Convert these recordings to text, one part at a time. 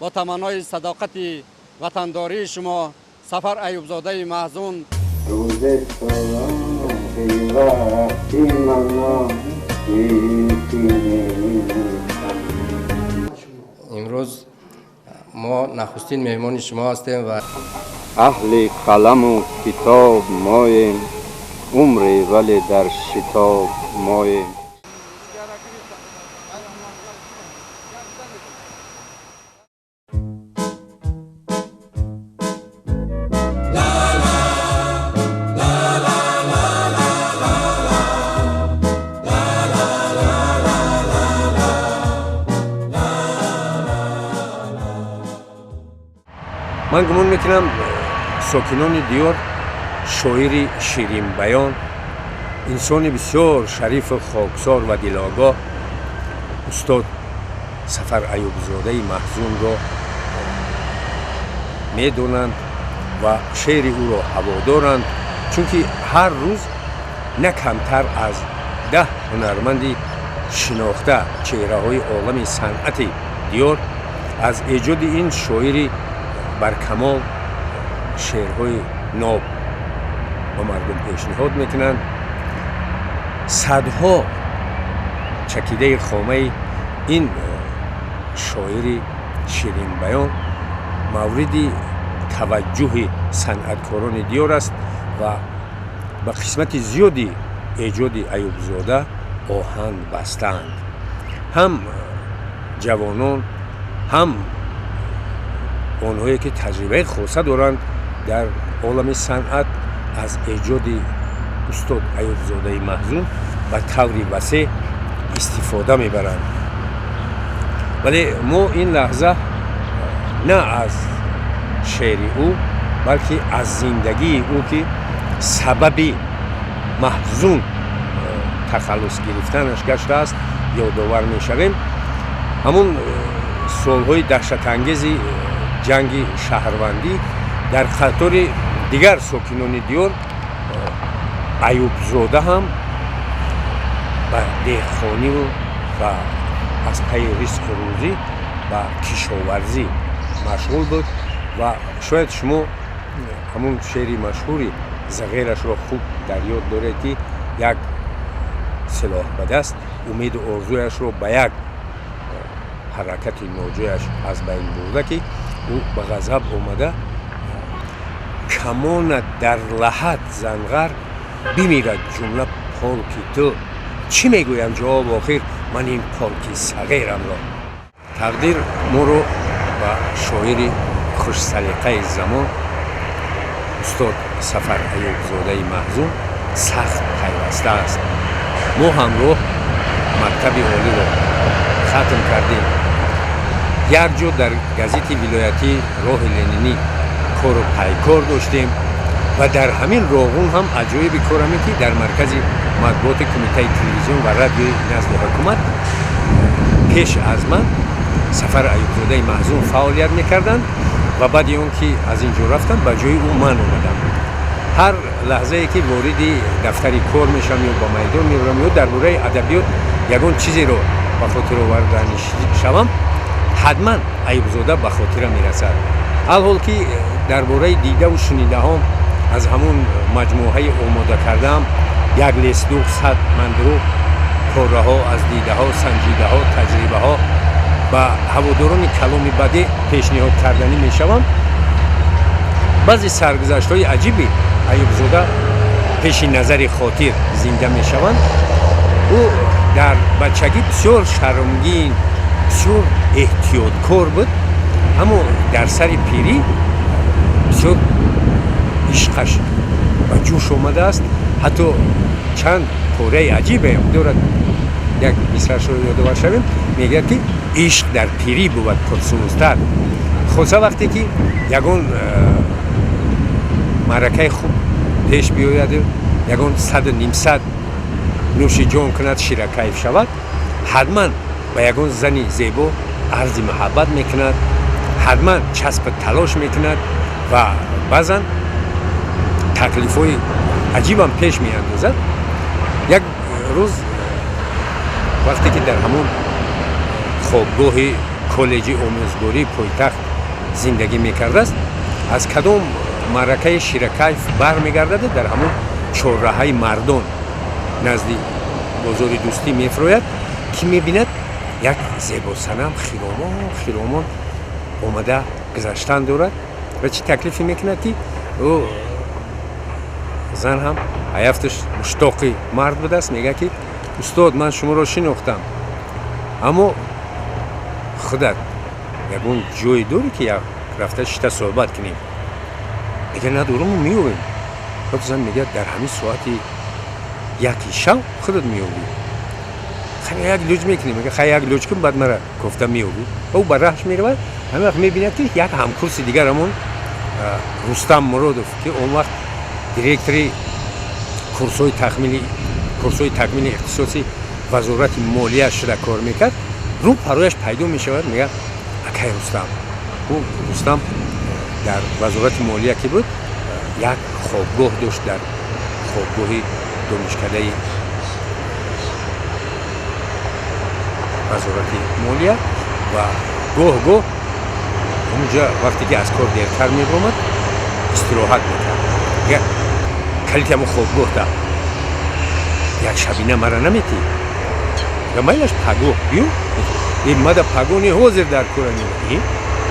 با تمنای صداقت وطنداری شما سفر ایوبزاده محزون. روز تو وقتی من امروز ما نخستین مهمان شما هستیم و اهل قلم و کتاب ماییم، عمری ولی در شتاب ماییم. من گمان میکنم ساکنان دیار شاعری شیرین بیان، انسان بسیار شریف خاکسار و دلاگاه استاد سفر ایوبزاده محزون را میدونند و شعر او را هوا دارند، چون که هر روز نه کمتر از 10 هنرمندی شناخته چهره های عالم صنعت دیار از ایجاد این شاعری برکمال شعرهای ناب با مردم پیشنهاد میکنند. صدها چکیده خامه این شاعری شیرین بیان مورد توجه صنعتکاران دیار است و به قسمت زیادی ایجاد ایوبزاده آهن بستند. هم جوانان هم آنهایی که تجربه خاصه دارند در عالم صنعت از ایجاد استاد ایوبزاده محزون به طور وسیع استفاده میبرند. ولی ما این لحظه نه از شعر او بلکه از زندگی او که سبب محزون تخلص گرفتنش گشته است یادآور میشویم. همون سالهای دهشت انگیز جنگ شهروندی در خاطر دیگر ساکنان دیار ایوبزاده هم به دهقانی و از پی رزق روزی و کشاورزی مشغول بود و شاید شما همون شعری مشهوری زغیرش را خوب در یاد دارید که یک سلاح به دست امید و آرزویش را به یک حرکت ناجویش از بین برده که او به غضب آمده کمان در لحد زنغر بمیرد جمله پالکی تو. چی میگویم جواب آخر من این پالکی صغیرم را. تقدیر ما رو به شاعر خوش سلیقه زمان استاد سفر ایوبزاده محزون سخت پیوسته است. ما همراه مکتب عالی را ختم کردیم. یک جا در گازیت ولایتی راه لنینی کار و پیکار داشتیم و در همین راغون هم عجایب کارمی که در مرکز مطبوعات کمیته تلویزیون و رادیوی نزد حکومت پیش از من سفر ایوبزاده محزون فعالیت میکردند و بعد اون که از اینجا رفتم به جای او من اومدم. هر لحظه ای که وارد دفتری کار میشم یا با میدان میرم یا درباره ادبیات یگان چیزی رو به خاطر آوردن شوم حتما ایوبزاده به خاطر میرسد. الحال که درباره دیده و شنیده هم از همون مجموعه آماده کردم یک لیست 200 من رو کاره ها از دیده ها، سنجیده ها، تجربه ها و هواداران کلام بدی پیشنهاد کردنی می شوم. بعضی سرگذشت های عجیبی ایوبزاده پیش نظر خاطر زنده می شوند. او در بچگی بسیار شرمگین، بسیار احتیاطکار بود، اما در سر پیری بسیار عشقش و جوش آمده است. حتی چند پاره عجیبه دارد. یک مصرعش رو یادآور شویم، میگه که عشق در پیری بود پرسوزتر، خصوصا وقتی که یگان معرکه خوب پیش بیاید، یگان 100 نوش جان کند شیر کیف شود، حتما به یگان زنی زیبا عرض محبت میکند، حتما چسب تلاش میکند و بعضا تکلیف های عجیب هم پیش می اندازد. یک روز وقتی که در همون خوابگاه коллеҷи омӯзгории пойтахт зиндагӣ мекардааст, аз кадом маъракаи ширакайф бармегардад дар ҳамон чорраҳаи мардон назди бозори дӯстӣ мефирояд, ки мебинад як зебосанам хиромон омада гузаштан дорад ва чӣ таклифе мекунад, ки ӯ зан ҳам аяфташ муштоқи мард будааст, мегӯяд ки устод, ман шуморо шинохтам, аммо худат ягон ҷое дорӣ, ки рафта шита суҳбат кунем? Мега надорам, меёвем. зан мегӯяд дар ҳамин соати 1 шав худат меёбӣ. Хай як лӯҷ мекунем, хай як лӯҷ кун, баъд мара кофта меёбӣ. Ӯ ба раҳш меравад, ҳамин вақт мебинад, ки як ҳамкурси дигар ҳамон Рустам Муродов, ки он вақт директори курсҳои такмили ихтисоси вазорати молия шуда кор мекард, рӯ парояш пайдо мешавад, мегӯяд акай Рустам. ӯ Рустам дар вазорати молия ки буд, як хобгоҳ дошт дар хобгоҳи донишкадаи вазорати молия ва гоҳ-гоҳ ҳамунҷа вақте ки аз кор дертар мебомад, истироҳат мекард. Калити ҳамон хобгоҳ да як шабина мара наметӣ? Майлаш пагоҳ биё, мада пагоҳ ҳозир дар кора меӣ,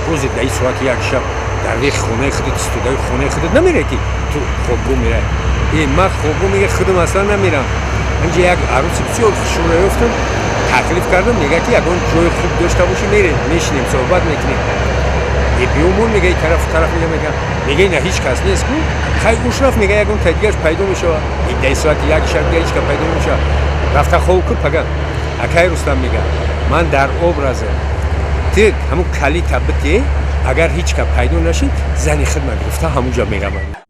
ҳозир дар ин соати як шаб дар веқи хонаи худат, истодаи хонаи худат намеравӣ, ки ту хобгоҳ меравӣ. Ман хобгоҳ мега худам аслан намерам. Ҳамҷа як арӯси бисёр хушура ёфтам, таклиф кардам, мега ки ягон ҷои хуб дошта бошӣ, мерем, мешинем, суҳбат мекунем. Биёмон мега тарафу тараф мега ина ҳеҷ кас нест ку? Хай уш рафт, мега ягон тадигааш пайдо мешавад. Дар соати як шаб ҳеҷ кас пайдо мешавад. Рафта хоб кун пага. Акай Рустам мега, ман дар образе ту ҳамун калита битӣ, агар ҳеҷ кас пайдо нашид, зани хидмат гирифта ҳамунҷа меравам.